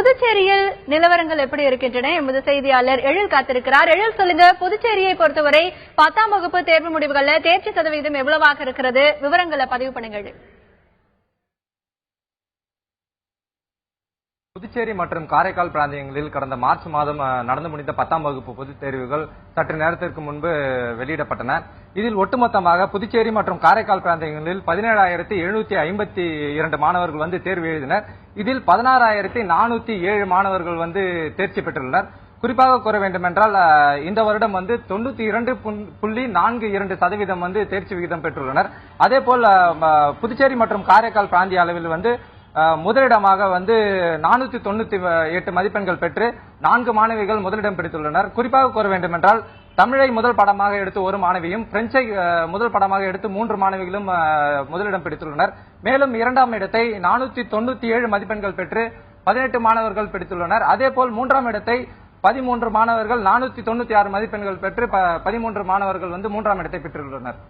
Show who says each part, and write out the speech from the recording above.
Speaker 1: புதுச்சேரியில் நிலவரங்கள் எப்படி இருக்கின்றன எமது செய்தியாளர் எழில் காத்திருக்கிறார். எழில், சொல்லுங்க, புதுச்சேரியை பொறுத்தவரை 10ஆம் வகுப்பு தேர்வு முடிவுகள்ல தேர்ச்சி சதவீதம் எவ்வளவாக இருக்கிறது? விவரங்களை பதிவு பண்ணுங்கள்.
Speaker 2: புதுச்சேரி மற்றும் காரைக்கால் பிராந்தியங்களில் கடந்த மார்ச் மாதம் நடந்து முடிந்த 10ஆம் வகுப்பு பொதுத் தேர்வுகள் சற்று நேரத்திற்கு முன்பு வெளியிடப்பட்டன. இதில் ஒட்டுமொத்தமாக புதுச்சேரி மற்றும் காரைக்கால் பிராந்தியங்களில் 17,752 மாணவர்கள் தேர்வு எழுதினர். இதில் 16,407 மாணவர்கள் தேர்ச்சி பெற்றுள்ளனர். குறிப்பாக கூற வேண்டுமென்றால் இந்த வருடம் 92.42% தேர்ச்சி விகிதம் பெற்றுள்ளனர். அதேபோல் புதுச்சேரி மற்றும் காரைக்கால் பிராந்திய அளவில் முதலிடமாக 498 மதிப்பெண்கள் பெற்று 4 மாணவிகள் முதலிடம் பிடித்துள்ளனர். குறிப்பாக கூற வேண்டுமென்றால் தமிழை முதல் பாடமாக எடுத்து ஒரு மாணவியும், பிரெஞ்சை முதல் பாடமாக எடுத்து 3 மாணவிகளும் முதலிடம் பிடித்துள்ளனர். மேலும் 2ஆம் இடத்தை 497 மதிப்பெண்கள் பெற்று 18 மாணவர்கள் பிடித்துள்ளனர். அதேபோல் 3ஆம் இடத்தை 13 மாணவர்கள் 496 மதிப்பெண்கள் பெற்று 13 மாணவர்கள் 3ஆம் இடத்தை பெற்றுள்ளனர்.